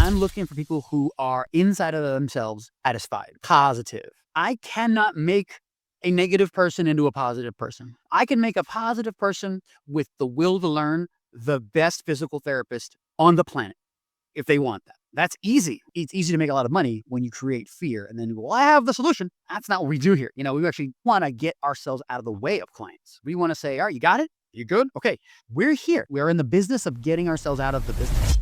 I'm looking for people who are inside of themselves satisfied, positive. I cannot make a negative person into a positive person. I can make a positive person with the will to learn the best physical therapist on the planet if they want that. That's easy. It's easy to make a lot of money when you create fear and then you go, well, I have the solution. That's not what we do here. We actually want to get ourselves out of the way of clients. We want to say, all right, you got it? You good? Okay. We're here. We're in the business of getting ourselves out of the business.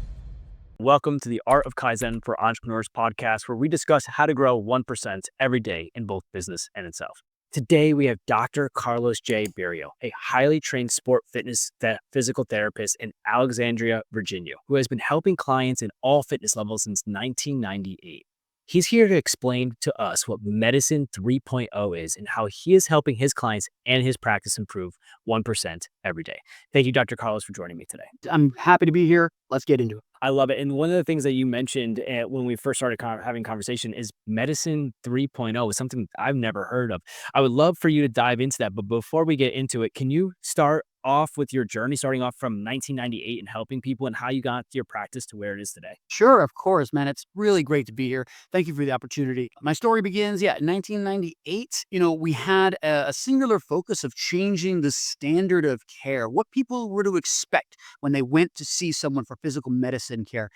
Welcome to the Art of Kaizen for Entrepreneurs podcast, where we discuss how to grow 1% every day in both business and itself. Today, we have Dr. Carlos J. Berrio, a highly trained sport fitness physical therapist in Alexandria, Virginia, who has been helping clients in all fitness levels since 1998. He's here to explain to us what Medicine 3.0 is and how he is helping his clients and his practice improve 1% every day. Thank you, Dr. Carlos, for joining me today. I'm happy to be here. Let's get into it. I love it. And one of the things that you mentioned when we first started having conversation is Medicine 3.0 is something I've never heard of. I would love for you to dive into that. But before we get into it, can you start off with your journey, starting off from 1998 and helping people and how you got your practice to where it is today? Sure, of course, man. It's really great to be here. Thank you for the opportunity. My story begins, in 1998. We had a singular focus of changing the standard of care, what people were to expect when they went to see someone for physical medicine care.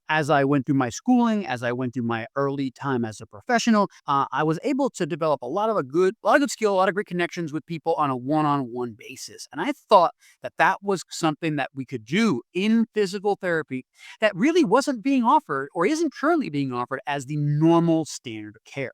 As I went through my schooling, as I went through my early time as a professional, I was able to develop a lot of good skill, a lot of great connections with people on a one-on-one basis. And I thought that was something that we could do in physical therapy that really wasn't being offered or isn't currently being offered as the normal standard of care.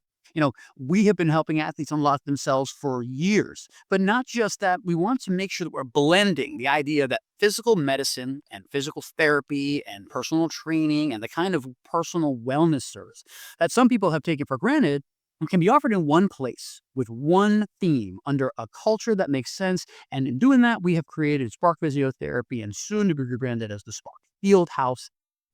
We have been helping athletes unlock themselves for years, but not just that. We want to make sure that we're blending the idea that physical medicine and physical therapy and personal training and the kind of personal wellness service that some people have taken for granted can be offered in one place with one theme under a culture that makes sense. And in doing that, we have created Spark Physiotherapy and soon to be rebranded as the Spark Field House,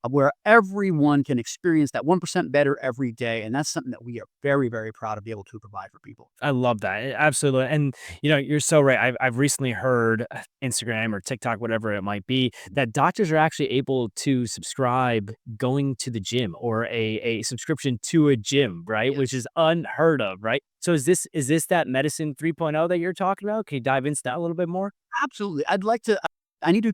where everyone can experience that 1% better every day. And that's something that we are very, very proud to be able to provide for people. I love that. Absolutely. And, you're so right. I've recently heard Instagram or TikTok, whatever it might be, that doctors are actually able to subscribe going to the gym or a subscription to a gym, right? Yes. Which is unheard of, right? So is this that Medicine 3.0 that you're talking about? Can you dive into that a little bit more? Absolutely. I need to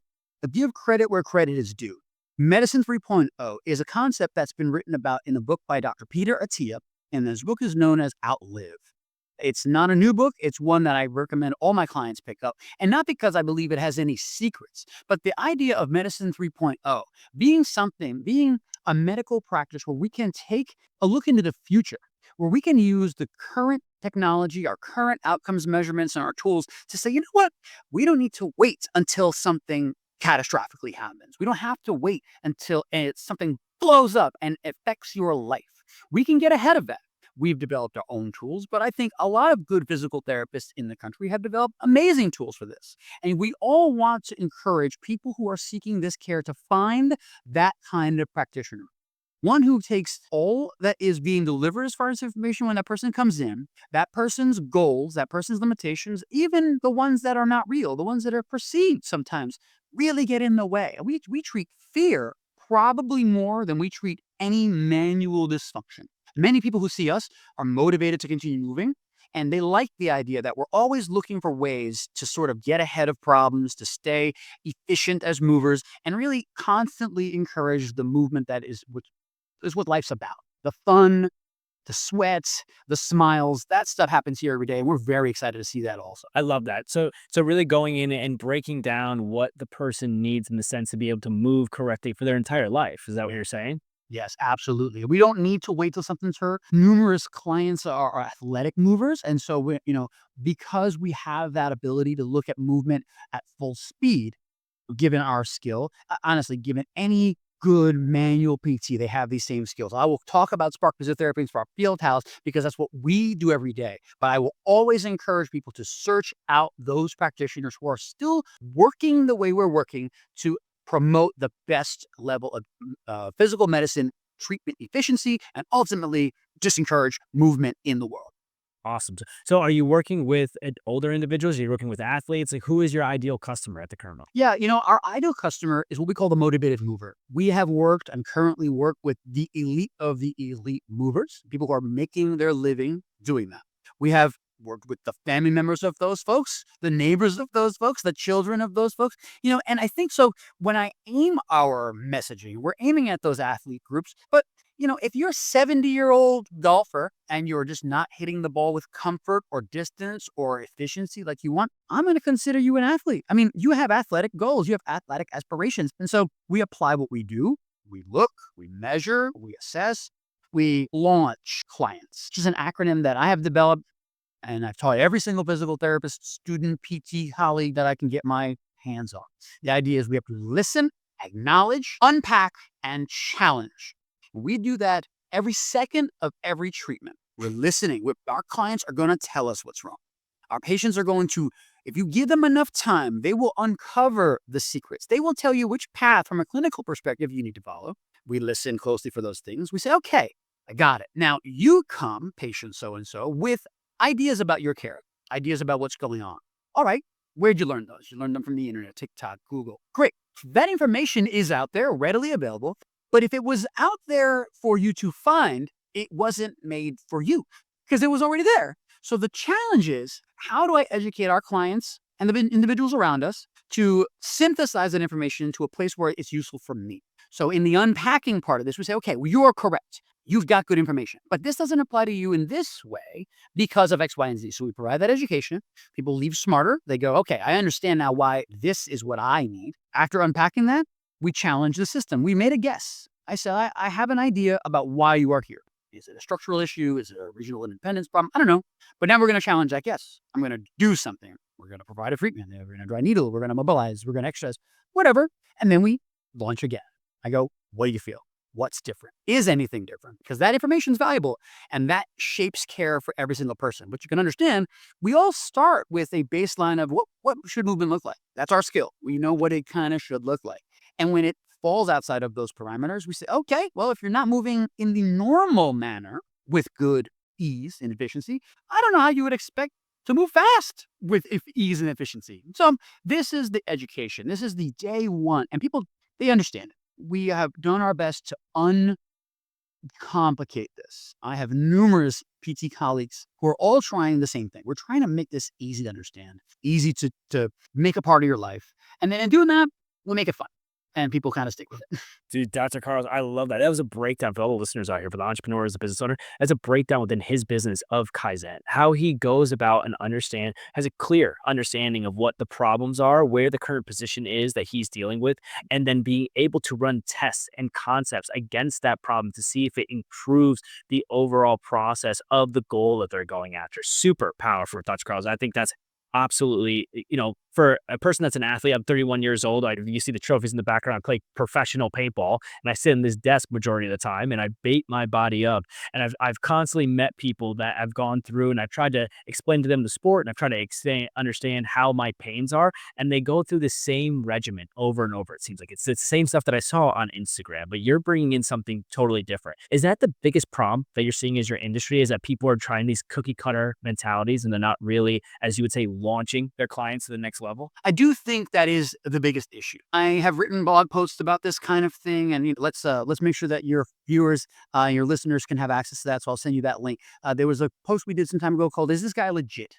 give credit where credit is due. Medicine 3.0 is a concept that's been written about in a book by Dr. Peter Attia, and this book is known as Outlive. It's not a new book. It's one that I recommend all my clients pick up. And not because I believe it has any secrets, but the idea of Medicine 3.0 being a medical practice where we can take a look into the future, where we can use the current technology, our current outcomes measurements, and our tools to say, you know what? We don't need to wait until something catastrophically happens. We don't have to wait until something blows up and affects your life. We can get ahead of that. We've developed our own tools, but I think a lot of good physical therapists in the country have developed amazing tools for this. And we all want to encourage people who are seeking this care to find that kind of practitioner. One who takes all that is being delivered as far as information when that person comes in, that person's goals, that person's limitations, even the ones that are not real, the ones that are perceived sometimes, really get in the way. We treat fear probably more than we treat any manual dysfunction. Many people who see us are motivated to continue moving, and they like the idea that we're always looking for ways to sort of get ahead of problems, to stay efficient as movers, and really constantly encourage the movement that is what life's about. The fun, the sweats, the smiles, that stuff happens here every day. And we're very excited to see that also. I love that. So really going in and breaking down what the person needs in the sense to be able to move correctly for their entire life. Is that what you're saying? Yes, absolutely. We don't need to wait till something's hurt. Numerous clients are athletic movers. And so because we have that ability to look at movement at full speed, given our skill, honestly, given any good manual PT, they have these same skills. I will talk about Spark Physiotherapy and Spark Field House because that's what we do every day. But I will always encourage people to search out those practitioners who are still working the way we're working to promote the best level of physical medicine treatment efficiency and ultimately just encourage movement in the world. Awesome. So are you working with older individuals? Are you working with athletes? Like, who is your ideal customer at the current moment? Yeah, our ideal customer is what we call the motivated mover. We have worked and currently work with the elite of the elite movers, people who are making their living doing that. We have worked with the family members of those folks, the neighbors of those folks, the children of those folks, and I think so when I aim our messaging, we're aiming at those athlete groups, but if you're a 70-year-old golfer and you're just not hitting the ball with comfort or distance or efficiency like you want, I'm going to consider you an athlete. I mean, you have athletic goals, you have athletic aspirations. And so we apply what we do. We look, we measure, we assess, we launch clients, which is an acronym that I have developed and I've taught every single physical therapist, student, PT, colleague that I can get my hands on. The idea is we have to listen, acknowledge, unpack, and challenge. We do that every second of every treatment. We're listening. Our clients are going to tell us what's wrong. Our patients are going to, if you give them enough time, they will uncover the secrets. They will tell you which path from a clinical perspective you need to follow. We listen closely for those things. We say, okay, I got it. Now you come, patient so-and-so, with ideas about your care, ideas about what's going on. All right, where'd you learn those? You learned them from the internet, TikTok, Google. Great. That information is out there, readily available. But if it was out there for you to find, it wasn't made for you because it was already there. So the challenge is, how do I educate our clients and the individuals around us to synthesize that information into a place where it's useful for me? So in the unpacking part of this, we say, okay, well, you're correct. You've got good information, but this doesn't apply to you in this way because of X, Y, and Z. So we provide that education. People leave smarter. They go, okay, I understand now why this is what I need. After unpacking that, we challenge the system. We made a guess. I said, I have an idea about why you are here. Is it a structural issue? Is it a regional independence problem? I don't know. But now we're going to challenge that guess. I'm going to do something. We're going to provide a treatment. We're going to dry needle. We're going to mobilize. We're going to exercise, whatever. And then we launch again. I go, what do you feel? What's different? Is anything different? Because that information is valuable and that shapes care for every single person. But you can understand, we all start with a baseline of what should movement look like? That's our skill. We know what it kind of should look like. And when it falls outside of those parameters, we say, okay, well, if you're not moving in the normal manner with good ease and efficiency, I don't know how you would expect to move fast with ease and efficiency. So this is the education. This is the day one. And people, they understand it. We have done our best to uncomplicate this. I have numerous PT colleagues who are all trying the same thing. We're trying to make this easy to understand, easy to make a part of your life. And then in doing that, we'll make it fun. And people kind of stick with it. Dude, Dr. Carlos, I love that. That was a breakdown for all the listeners out here, for the entrepreneurs, the business owner. That's a breakdown within his business of Kaizen, how he goes about and has a clear understanding of what the problems are, where the current position is that he's dealing with, and then being able to run tests and concepts against that problem to see if it improves the overall process of the goal that they're going after. Super powerful, Dr. Carlos. I think that's absolutely, for a person that's an athlete. I'm 31 years old. You see the trophies in the background. I play professional paintball, and I sit in this desk majority of the time, and I bait my body up. And I've constantly met people that have gone through, and I've tried to explain to them the sport, and I've tried to understand how my pains are, and they go through the same regimen over and over. It seems like it's the same stuff that I saw on Instagram, but you're bringing in something totally different. Is that the biggest problem that you're seeing as your industry? Is that people are trying these cookie cutter mentalities, and they're not really, as you would say, launching their clients to the next level? I do think that is the biggest issue. I have written blog posts about this kind of thing, and let's make sure that your viewers, your listeners can have access to that. So I'll send you that link. There was a post we did some time ago called "Is this guy legit?"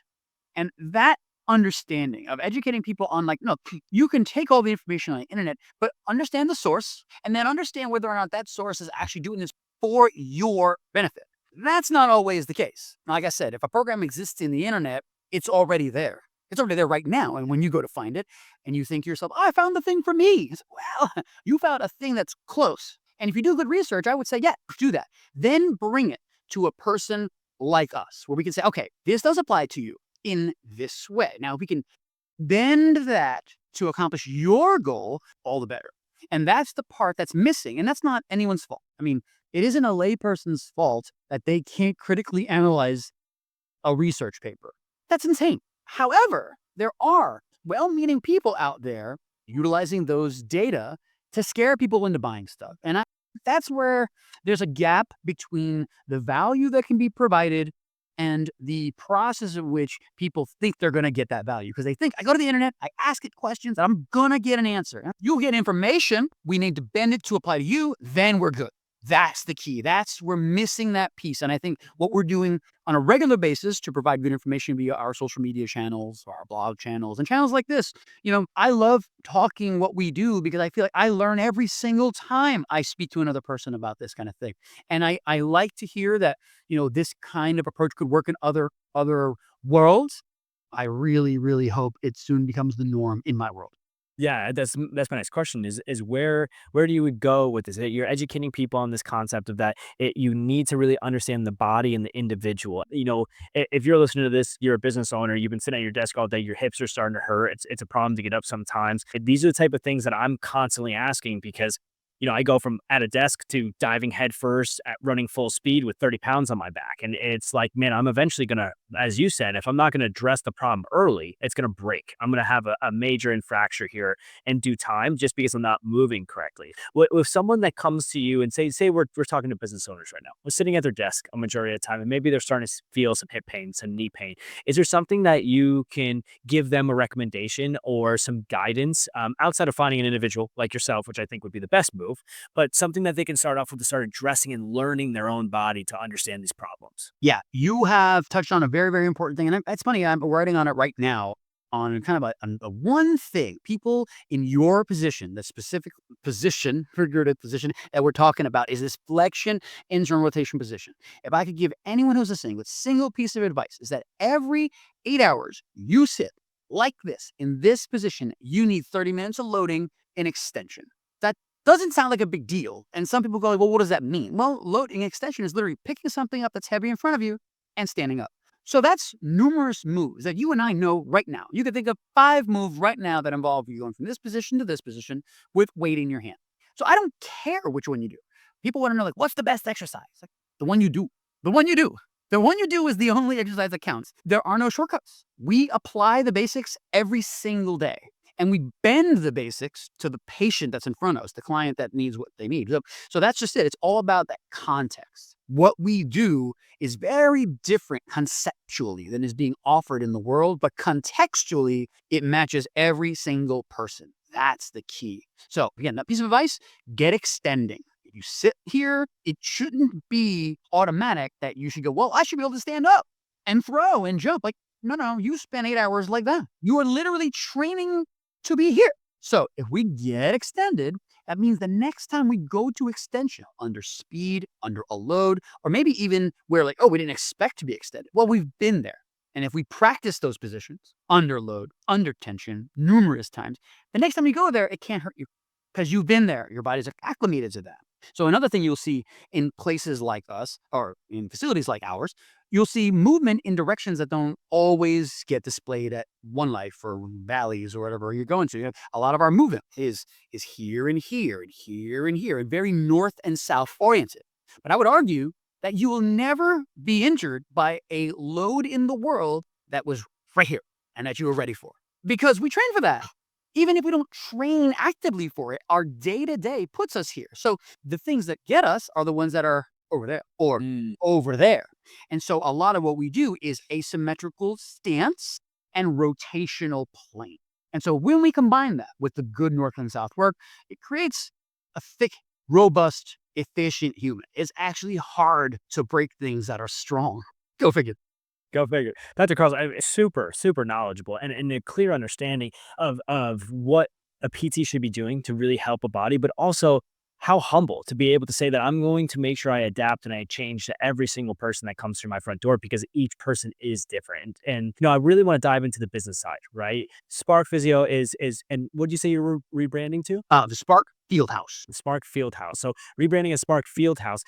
And that understanding of educating people on, like, no, you can take all the information on the internet, but understand the source, and then understand whether or not that source is actually doing this for your benefit. That's not always the case. Like I said, if a program exists in the internet, it's already there. It's already there right now. And when you go to find it and you think to yourself, oh, I found the thing for me. It's, well, you found a thing that's close. And if you do good research, I would say, yeah, do that. Then bring it to a person like us where we can say, okay, this does apply to you in this way. Now, if we can bend that to accomplish your goal, all the better. And that's the part that's missing. And that's not anyone's fault. I mean, it isn't a layperson's fault that they can't critically analyze a research paper. That's insane. However, there are well-meaning people out there utilizing those data to scare people into buying stuff. And that's where there's a gap between the value that can be provided and the process of which people think they're going to get that value because they think I go to the internet, I ask it questions, and I'm going to get an answer. You'll get information. We need to bend it to apply to you. Then we're good. That's the key. We're missing that piece. And I think what we're doing on a regular basis to provide good information via our social media channels, our blog channels, and channels like this, I love talking what we do because I feel like I learn every single time I speak to another person about this kind of thing. And I like to hear that, this kind of approach could work in other worlds. I really, really hope it soon becomes the norm in my world. Yeah, that's my next question is where do you would go with this? You're educating people on this concept of that you need to really understand the body and the individual. If you're listening to this, you're a business owner, you've been sitting at your desk all day, your hips are starting to hurt. It's a problem to get up sometimes. These are the type of things that I'm constantly asking because I go from at a desk to diving headfirst at running full speed with 30 pounds on my back. And it's like, man, I'm eventually going to, as you said, if I'm not going to address the problem early, it's going to break. I'm going to have a major fracture here in due time just because I'm not moving correctly. With someone that comes to you and say we're talking to business owners right now, we're sitting at their desk a majority of the time, and maybe they're starting to feel some hip pain, some knee pain. Is there something that you can give them a recommendation or some guidance outside of finding an individual like yourself, which I think would be the best move, but something that they can start off with to start addressing and learning their own body to understand these problems? Yeah, you have touched on a very, very important thing, and it's funny. I'm writing on it right now on kind of a one thing. People in your position, the specific position, figurative position that we're talking about, is this flexion internal rotation position. If I could give anyone who's listening with single piece of advice, is that every 8 hours you sit like this in this position, you need 30 minutes of loading and extension. That doesn't sound like a big deal. And some people go, well, what does that mean? Well, loading extension is literally picking something up that's heavy in front of you and standing up. So that's numerous moves that you and I know right now. You could think of 5 moves right now that involve you going from this position to this position with weight in your hand. So I don't care which one you do. People want to know, like, what's the best exercise? Like, the one you do. The one you do. The one you do is the only exercise that counts. There are no shortcuts. We apply the basics every single day. And we bend the basics to the patient that's in front of us, the client that needs what they need. So that's just it. It's all about that context. What we do is very different conceptually than is being offered in the world, but contextually, it matches every single person. That's the key. So again, that piece of advice, get extending. If you sit here, it shouldn't be automatic that you should go, well, I should be able to stand up and throw and jump. Like, no, you spend 8 hours like that. You are literally training to be here. So if we get extended, that means the next time we go to extension under speed, under a load, or maybe even where like, oh, we didn't expect to be extended. Well, we've been there. And if we practice those positions under load, under tension, numerous times, the next time you go there, it can't hurt you because you've been there. Your body's acclimated to that. So another thing you'll see in places like us or in facilities like ours, you'll see movement in directions that don't always get displayed at One Life or Valleys or whatever you're going to. A lot of our movement is here and here and here and here and very north and south oriented. But I would argue that you will never be injured by a load in the world that was right here and that you were ready for because we train for that. Even if we don't train actively for it, our day to day puts us here. So the things that get us are the ones that are over there or over there. And so a lot of what we do is asymmetrical stance and rotational plane. And so when we combine that with the good north and south work, it creates a thick, robust, efficient human. It's actually hard to break things that are strong. Go figure. Go figure. Dr. Carl's super, super knowledgeable and a clear understanding of what a PT should be doing to really help a body, but also how humble to be able to say that I'm going to make sure I adapt and I change to every single person that comes through my front door because each person is different. And I really want to dive into the business side, right? Spark Physio is and what did you say you were rebranding to? The Spark Fieldhouse. Spark Fieldhouse. So rebranding as Spark Fieldhouse,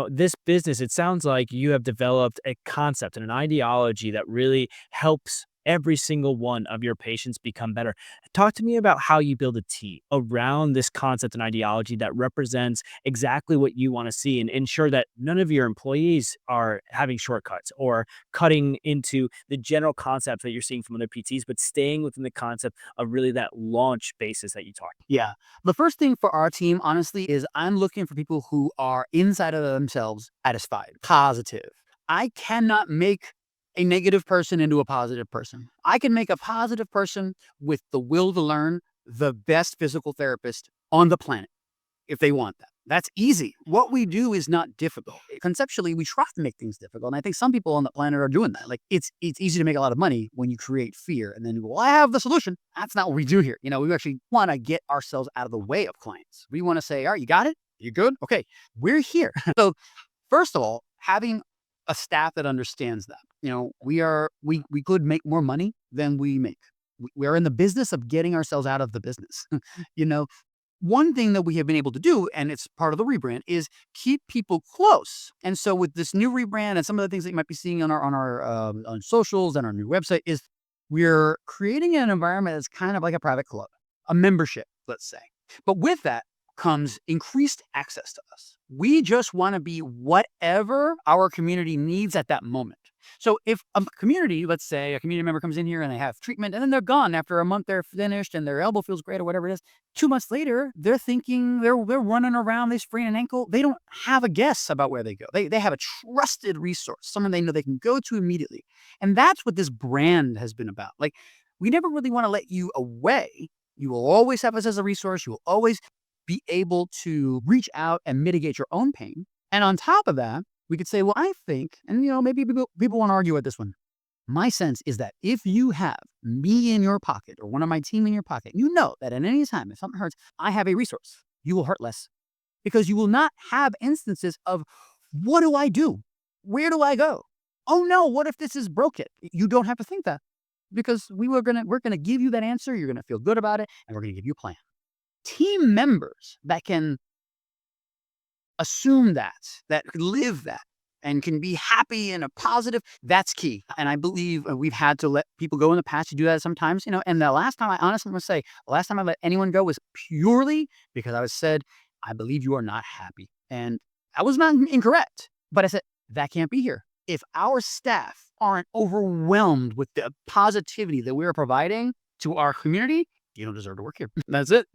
this business, it sounds like you have developed a concept and an ideology that really helps every single one of your patients become better. Talk to me about how you build a team around this concept and ideology that represents exactly what you want to see and ensure that none of your employees are having shortcuts or cutting into the general concepts that you're seeing from other PTs, but staying within the concept of really that launch basis that you talked. Yeah. The first thing for our team, honestly, is I'm looking for people who are inside of themselves satisfied, positive. I cannot make a negative person into a positive person. I can make a positive person with the will to learn the best physical therapist on the planet if they want that. That's easy. What we do is not difficult. Conceptually, we try to make things difficult. And I think some people on the planet are doing that. Like it's easy to make a lot of money when you create fear and then you go, well, I have the solution. That's not what we do here. We actually want to get ourselves out of the way of clients. We want to say, all right, you got it? You good? Okay, we're here. So first of all, having a staff that understands that, we could make more money than we make. We are in the business of getting ourselves out of the business. you know, One thing that we have been able to do, and it's part of the rebrand, is keep people close. And so with this new rebrand and some of the things that you might be seeing on socials and our new website is we're creating an environment that's kind of like a private club, a membership, let's say. But with that comes increased access to us. We just want to be whatever our community needs at that moment. So if a community, let's say a community member comes in here and they have treatment and then they're gone after a month, they're finished and their elbow feels great or whatever it is. 2 months later, they're thinking they're running around, they sprain an ankle. They don't have a guess about where they go. They have a trusted resource, someone they know they can go to immediately. And that's what this brand has been about. Like, we never really want to let you away. You will always have us as a resource. You will always be able to reach out and mitigate your own pain. And on top of that, we could say, well, I think, and maybe people want to argue with this one. My sense is that if you have me in your pocket or one of my team in your pocket, you know that at any time, if something hurts, I have a resource. You will hurt less because you will not have instances of, what do I do? Where do I go? Oh no, what if this is broken? You don't have to think that because we're going to give you that answer. You're going to feel good about it. And we're going to give you a plan. Team members that can assume that live that, and can be happy and a positive, that's key. And I believe we've had to let people go in the past to do that sometimes, and the last time, I honestly must say, the last time I let anyone go was purely because I was said, I believe you are not happy. And I was not incorrect, but I said, that can't be here. If our staff aren't overwhelmed with the positivity that we're providing to our community, you don't deserve to work here. That's it.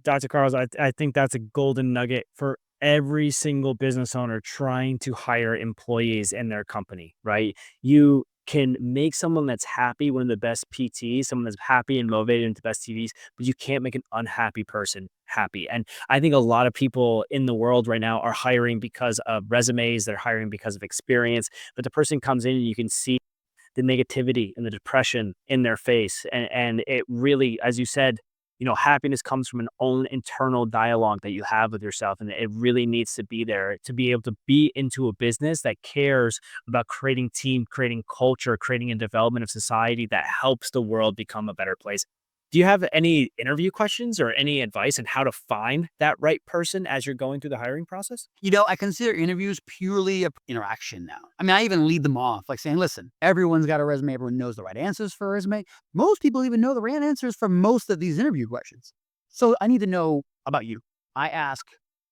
Dr. Carlos, I think that's a golden nugget for every single business owner trying to hire employees in their company, right? You can make someone that's happy one of the best PTs, someone that's happy and motivated into the best TVs, but you can't make an unhappy person happy. And I think a lot of people in the world right now are hiring because of resumes, they're hiring because of experience, but the person comes in and you can see the negativity and the depression in their face. And it really, as you said, happiness comes from an own internal dialogue that you have with yourself. And it really needs to be there to be able to be into a business that cares about creating team, creating culture, creating a development of society that helps the world become a better place. Do you have any interview questions or any advice on how to find that right person as you're going through the hiring process? I consider interviews purely a interaction now. I mean, I even lead them off like saying, listen, everyone's got a resume. Everyone knows the right answers for a resume. Most people even know the right answers for most of these interview questions. So I need to know about you. I ask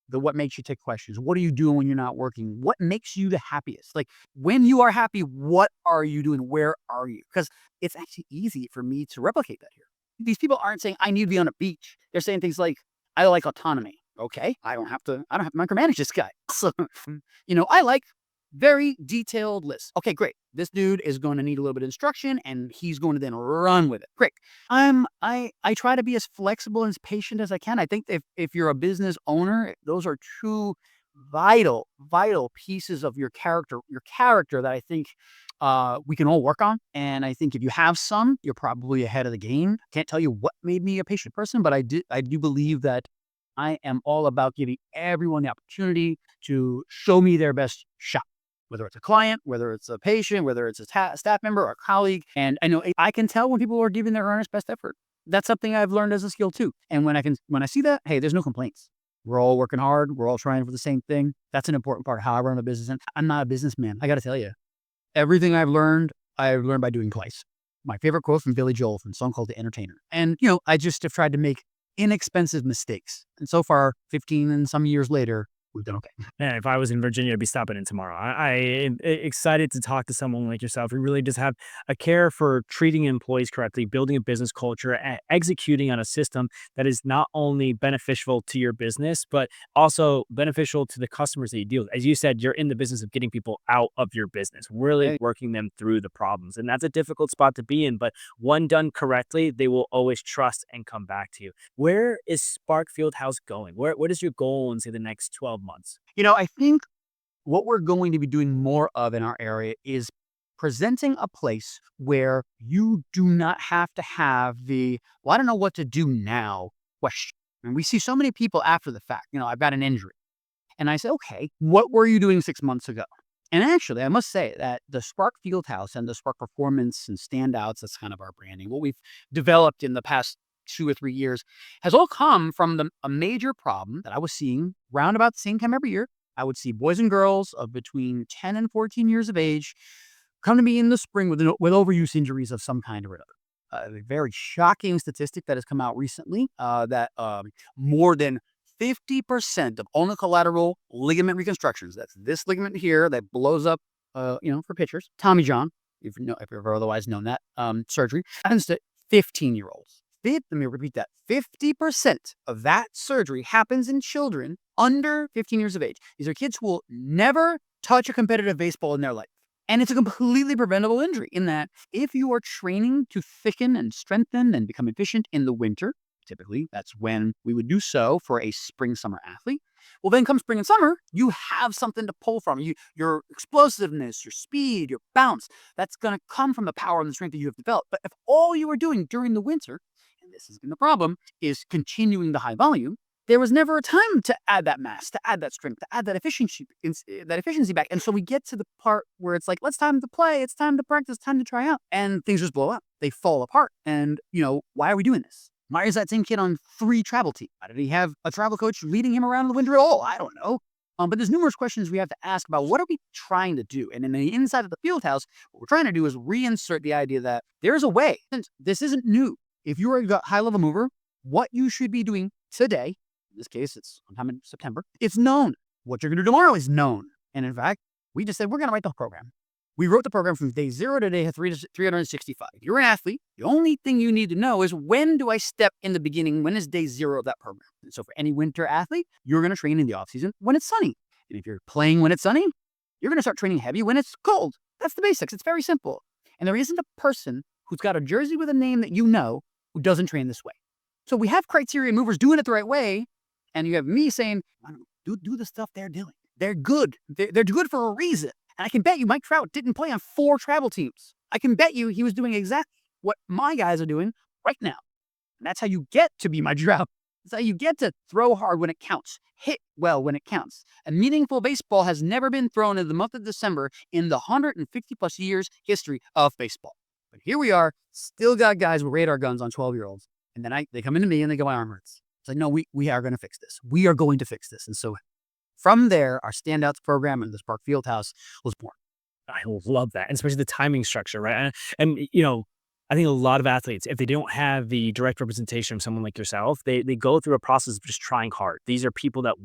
the what makes you tick questions. What are you doing when you're not working? What makes you the happiest? Like, when you are happy, what are you doing? Where are you? Because it's actually easy for me to replicate that here. These people aren't saying I need to be on a beach. They're saying things like, I like autonomy. Okay, I don't have to micromanage this guy. So, I like very detailed lists. Okay, great. This dude is going to need a little bit of instruction and he's going to then run with it. Great. I try to be as flexible and as patient as I can. I think if you're a business owner, those are two vital pieces of your character that I think we can all work on. And I think if you have some, you're probably ahead of the game. Can't tell you what made me a patient person, but I do believe that I am all about giving everyone the opportunity to show me their best shot, whether it's a client, whether it's a patient, whether it's a staff member or a colleague. And I know I can tell when people are giving their earnest best effort. That's something I've learned as a skill too. And when I see that, hey, there's no complaints. We're all working hard. We're all trying for the same thing. That's an important part of how I run a business. And I'm not a businessman. I got to tell you, everything I've learned by doing twice. My favorite quote from Billy Joel from a song called The Entertainer. And, I just have tried to make inexpensive mistakes. And so far, 15 and some years later, we've done okay. Man, if I was in Virginia, I'd be stopping in tomorrow. I am excited to talk to someone like yourself who really just have a care for treating employees correctly, building a business culture, executing on a system that is not only beneficial to your business, but also beneficial to the customers that you deal with. As you said, you're in the business of getting people out of your business, really Hey, working them through the problems. And that's a difficult spot to be in, but one done correctly, they will always trust and come back to you. Where is Spark Fieldhouse going? What is your goal in, say, the next 12 months? I think what we're going to be doing more of in our area is presenting a place where you do not have to have the, well, I don't know what to do now question. And we see so many people after the fact, I've got an injury. And I say, okay, what were you doing 6 months ago? And actually, I must say that the Spark Fieldhouse and the Spark Performance and Standouts, that's kind of our branding, what we've developed in the past 2 or 3 years has all come from a major problem that I was seeing round about the same time every year. I would see boys and girls of between 10 and 14 years of age come to me in the spring with overuse injuries of some kind or another. A very shocking statistic that has come out recently that more than 50% of unilateral ligament reconstructions, that's this ligament here that blows up, for pitchers, Tommy John, if you've otherwise known that, surgery, happens to 15-year-olds. Let me repeat that. 50% of that surgery happens in children under 15 years of age. These are kids who will never touch a competitive baseball in their life. And it's a completely preventable injury in that if you are training to thicken and strengthen and become efficient in the winter, typically that's when we would do so for a spring summer athlete. Well, then come spring and summer, you have something to pull from. Your explosiveness, your speed, your bounce, that's going to come from the power and the strength that you have developed. But if all you were doing during the winter, and this has been the problem, is continuing the high volume, there was never a time to add that mass, to add that strength, to add that efficiency back. And so we get to the part where it's like, let's time to play, it's time to practice, time to try out. And things just blow up. They fall apart. And, why are we doing this? Why is that same kid on 3 travel teams? Why did he have a travel coach leading him around in the winter at all? I don't know. But there's numerous questions we have to ask about what are we trying to do? And in the inside of the field house, what we're trying to do is reinsert the idea that there's a way. Since this isn't new. If you're a high level mover, what you should be doing today, in this case, it's sometime in September, it's known. What you're going to do tomorrow is known. And in fact, we just said, we're going to write the whole program. We wrote the program from day 0 to day 365. You're an athlete. The only thing you need to know is when do I step in the beginning? When is day 0 of that program? And so for any winter athlete, you're going to train in the off season when it's sunny. And if you're playing when it's sunny, you're going to start training heavy when it's cold. That's the basics. It's very simple. And there isn't a person who's got a jersey with a name that who doesn't train this way. So we have criteria movers doing it the right way. And you have me saying, do the stuff they're doing. They're good. They're good for a reason. And I can bet you Mike Trout didn't play on 4 travel teams. I can bet you he was doing exactly what my guys are doing right now. And that's how you get to be my Trout. That's how you get to throw hard when it counts, hit well when it counts. A meaningful baseball has never been thrown in the month of December in the 150 plus years history of baseball. But here we are, still got guys with radar guns on 12-year-olds. And then they come into me and they go, my arm hurts. It's like, no, we are going to fix this. We are going to fix this. And so from there, our Standouts program and the Spark Fieldhouse was born. I love that, and especially the timing structure, right? And I think a lot of athletes, if they don't have the direct representation of someone like yourself, they go through a process of just trying hard. These are people that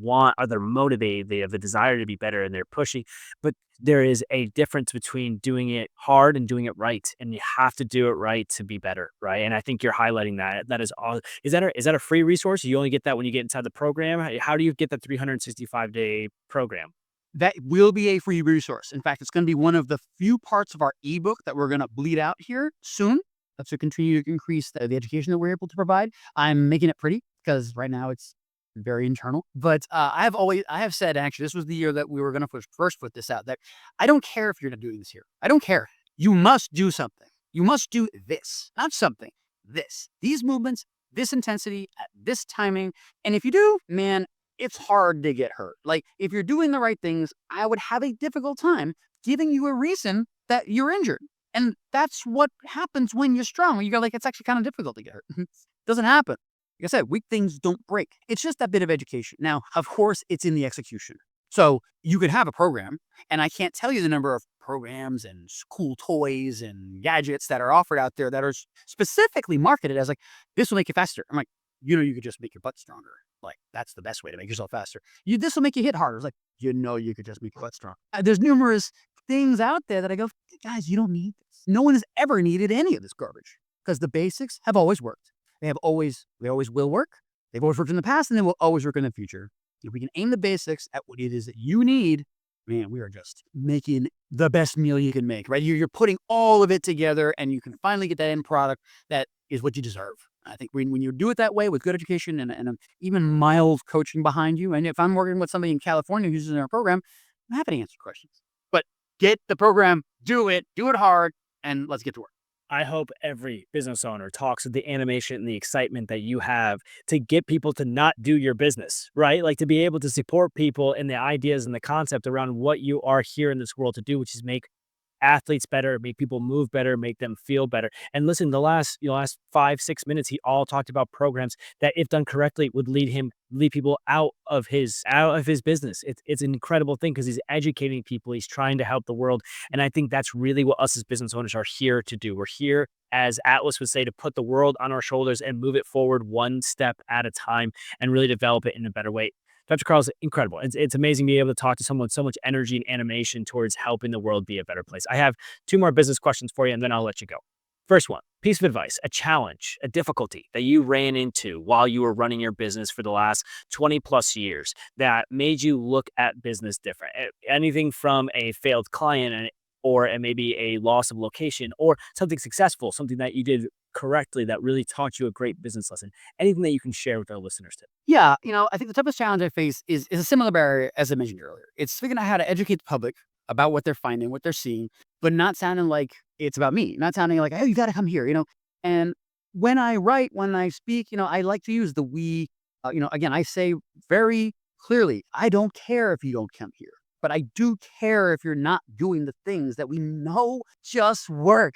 they're motivated, they have the desire to be better, and they're pushing. But there is a difference between doing it hard and doing it right, and you have to do it right to be better, right? And I think you're highlighting that. That is all. Is that a free resource? You only get that when you get inside the program. How do you get that 365-day program? That will be a free resource. In fact, it's going to be one of the few parts of our ebook that we're going to bleed out here soon to continue to increase the education that we're able to provide. I'm making it pretty because right now it's very internal. But I have said, actually, this was the year that we were going to first put this out, that I don't care if you're not doing this here. I don't care. You must do something. You must do this, not something, this. These movements, this intensity, at this timing. And if you do, man, it's hard to get hurt. Like, if you're doing the right things, I would have a difficult time giving you a reason that you're injured. And that's what happens when you're strong. You go like, it's actually kind of difficult to get hurt. Doesn't happen. Like I said, weak things don't break. It's just that bit of education. Now, of course, it's in the execution. So you could have a program, and I can't tell you the number of programs and cool toys and gadgets that are offered out there that are specifically marketed as like, this will make you faster. I'm like, you could just make your butt stronger. Like, that's the best way to make yourself faster. This will make you hit harder. It's like, you could just make your butt stronger. There's numerous things out there that I go, guys, you don't need this. No one has ever needed any of this garbage because the basics have always worked. They always will work. They've always worked in the past and they will always work in the future. If we can aim the basics at what it is that you need, man, we are just making the best meal you can make, right? You're putting all of it together and you can finally get that end product that is what you deserve. I think when you do it that way with good education and even mild coaching behind you, and if I'm working with somebody in California who's in our program, I'm happy to answer questions. But get the program, do it hard, and let's get to work. I hope every business owner talks with the animation and the excitement that you have to get people to not do your business, right? Like to be able to support people in the ideas and the concept around what you are here in this world to do, which is make athletes better, make people move better, make them feel better. And listen, the last 5-6 minutes, he all talked about programs that, if done correctly, would lead people out of his business. It's an incredible thing because he's educating people, he's trying to help the world. And I think that's really what us as business owners are here to do. We're here, as Atlas would say, to put the world on our shoulders and move it forward one step at a time and really develop it in a better way. Dr. Carl's incredible. It's amazing to be able to talk to someone with so much energy and animation towards helping the world be a better place. I have 2 more business questions for you, and then I'll let you go. First one, piece of advice, a challenge, a difficulty that you ran into while you were running your business for the last 20 plus years that made you look at business different. Anything from a failed client or maybe a loss of location or something successful, something that you did correctly that really taught you a great business lesson. Anything that you can share with our listeners today. Yeah, I think the toughest challenge I face is a similar barrier as I mentioned earlier. It's figuring out how to educate the public about what they're finding, what they're seeing, but not sounding like it's about me, not sounding like, oh, you got to come here. And when I write, when I speak, I like to use the we. Again, I say very clearly, I don't care if you don't come here, but I do care if you're not doing the things that we know just work.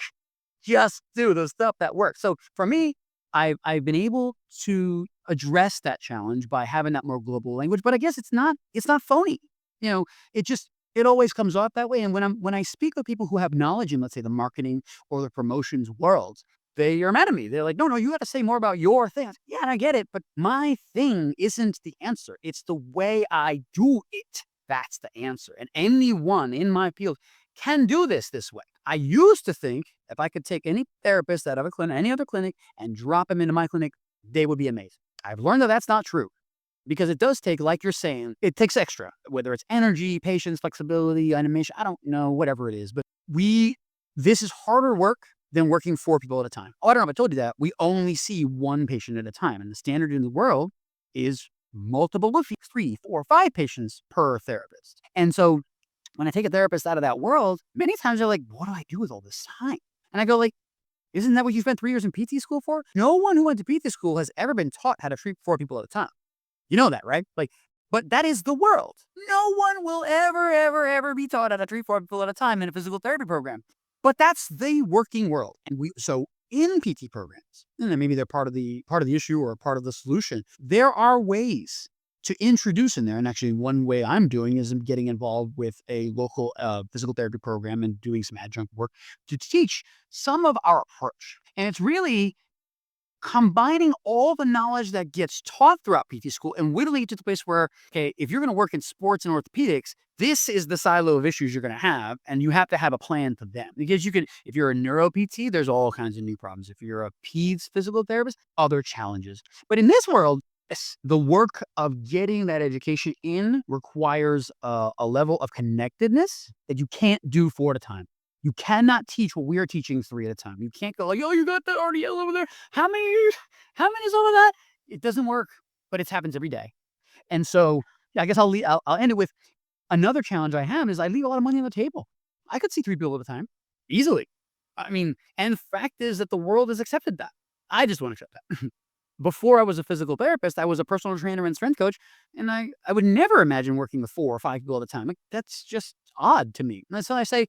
Just do the stuff that works. So for me, I've been able to address that challenge by having that more global language. But I guess it's not phony. It always comes off that way. And when I speak with people who have knowledge in, let's say, the marketing or the promotions worlds, they are mad at me. They're like, no, you got to say more about your thing. Yeah, and I get it, but my thing isn't the answer. It's the way I do it. That's the answer. And anyone in my field can do this way. I used to think if I could take any therapist out of a clinic, any other clinic, and drop them into my clinic, they would be amazing. I've learned that that's not true because it does take, like you're saying, it takes extra, whether it's energy, patience, flexibility, animation, I don't know, whatever it is. But this is harder work than working 4 people at a time. Oh, I don't know if I told you that. We only see 1 patient at a time. And the standard in the world is multiple of 3, 4, 5 patients per therapist. And so when I take a therapist out of that world, many times they're like, what do I do with all this time? And I go like, isn't that what you spent 3 years in PT school for? No one who went to PT school has ever been taught how to treat 4 people at a time. You know that, right? But that is the world. No one will ever be taught how to treat 4 people at a time in a physical therapy program. But that's the working world. And so in PT programs, and maybe they're part of the issue or part of the solution, there are ways to introduce in there. And actually one way I'm doing is I'm getting involved with a local physical therapy program and doing some adjunct work to teach some of our approach. And it's really combining all the knowledge that gets taught throughout PT school and whittling it to the place where, okay, if you're going to work in sports and orthopedics, this is the silo of issues you're going to have, and you have to have a plan for them. Because if you're a neuro PT, there's all kinds of new problems. If you're a peds physical therapist, other challenges. But in this world, the work of getting that education in requires a level of connectedness that you can't do 4 at a time. You cannot teach what we are teaching 3 at a time. You can't go like, oh, you got that RDL over there. How many is all of that? It doesn't work, but it happens every day. And so, yeah, I guess I'll end it with another challenge I have is I leave a lot of money on the table. I could see 3 people at a time easily. I mean, and the fact is that the world has accepted that. I just want to accept that. Before I was a physical therapist, I was a personal trainer and strength coach, and I would never imagine working with 4 or 5 people at a time. Like, that's just odd to me. And so I say,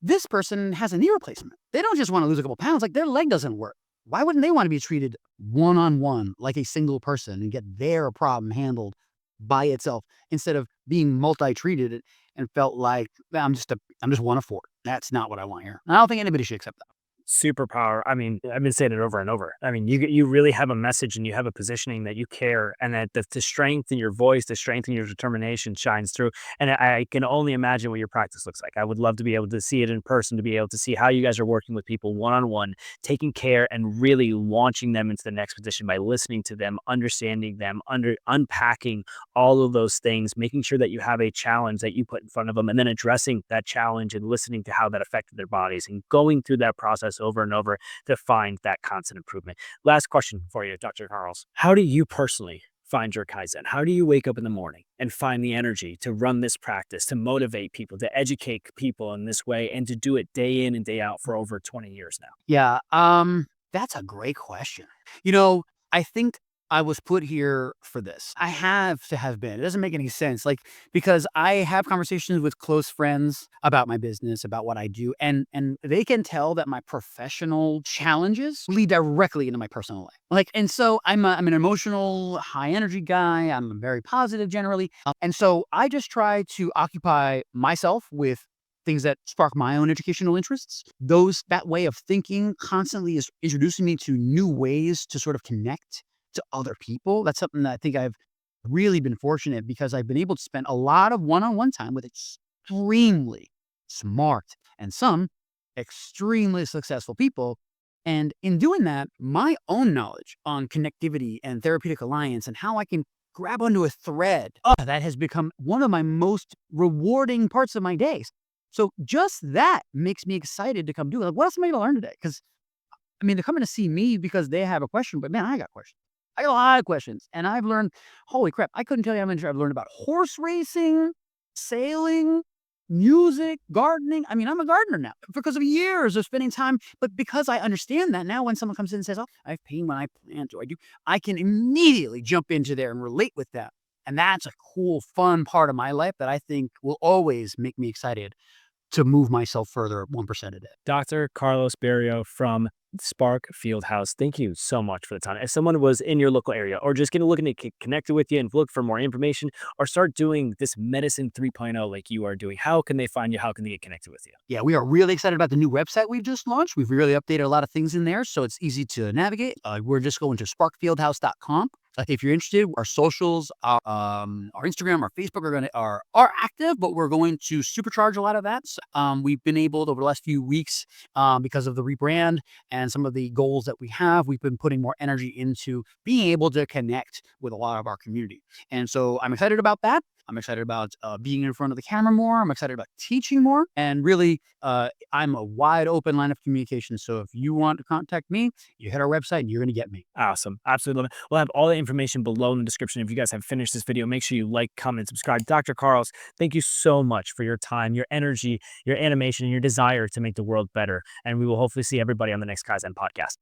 this person has a knee replacement. They don't just want to lose a couple pounds. Like, their leg doesn't work. Why wouldn't they want to be treated one-on-one like a single person and get their problem handled by itself instead of being multi-treated and felt like I'm just one of 4. That's not what I want here. And I don't think anybody should accept that. superpower. I mean, I've been saying it over and over. I mean, you really have a message and you have a positioning that you care, and that the strength in your voice, the strength in your determination shines through. And I can only imagine what your practice looks like. I would love to be able to see it in person, to be able to see how you guys are working with people one on one, taking care and really launching them into the next position by listening to them, understanding them, unpacking all of those things, making sure that you have a challenge that you put in front of them, and then addressing that challenge and listening to how that affected their bodies and going through that process over and over to find that constant improvement. Last question for you, Dr. Carls. How do you personally find your Kaizen? How do you wake up in the morning and find the energy to run this practice, to motivate people, to educate people in this way, and to do it day in and day out for over 20 years now? Yeah, that's a great question. I think I was put here for this. I have to have been. It doesn't make any sense, like, because I have conversations with close friends about my business, about what I do, and they can tell that my professional challenges lead directly into my personal life. Like, and so I'm an emotional, high energy guy. I'm very positive generally, and so I just try to occupy myself with things that spark my own educational interests. That way of thinking constantly is introducing me to new ways to sort of connect to other people. That's something that I think I've really been fortunate because I've been able to spend a lot of one-on-one time with extremely smart and some extremely successful people. And in doing that, my own knowledge on connectivity and therapeutic alliance and how I can grab onto a thread, that has become one of my most rewarding parts of my days. So just that makes me excited to come do it. Like, what else am I going to learn today? Because I mean, they're coming to see me because they have a question, but man, I got questions. I got a lot of questions, and I've learned. Holy crap! I couldn't tell you how much I've learned about horse racing, sailing, music, gardening. I mean, I'm a gardener now because of years of spending time. But because I understand that now, when someone comes in and says, "Oh, I have pain when I plant," or I can immediately jump into there and relate with that. And that's a cool, fun part of my life that I think will always make me excited to move myself further 1% a day. Dr. Carlos Barrio from Spark Fieldhouse, thank you so much for the time. If someone was in your local area or just looking to get connected with you and look for more information or start doing this medicine 3.0 like you are doing, how can they find you? How can they get connected with you? Yeah, we are really excited about the new website we've just launched. We've really updated a lot of things in there, so it's easy to navigate. We're just going to sparkfieldhouse.com. If you're interested, our socials, our Instagram, our Facebook are active, but we're going to supercharge a lot of that. We've been able to, over the last few weeks, because of the rebrand and some of the goals that we have, we've been putting more energy into being able to connect with a lot of our community. And so I'm excited about that. I'm excited about being in front of the camera more. I'm excited about teaching more. And really, I'm a wide open line of communication. So if you want to contact me, you hit our website and you're going to get me. Awesome. Absolutely love it. We'll have all the information below in the description. If you guys have finished this video, make sure you like, comment, subscribe. Dr. Carlos, thank you so much for your time, your energy, your animation, and your desire to make the world better. And we will hopefully see everybody on the next Kaizen podcast.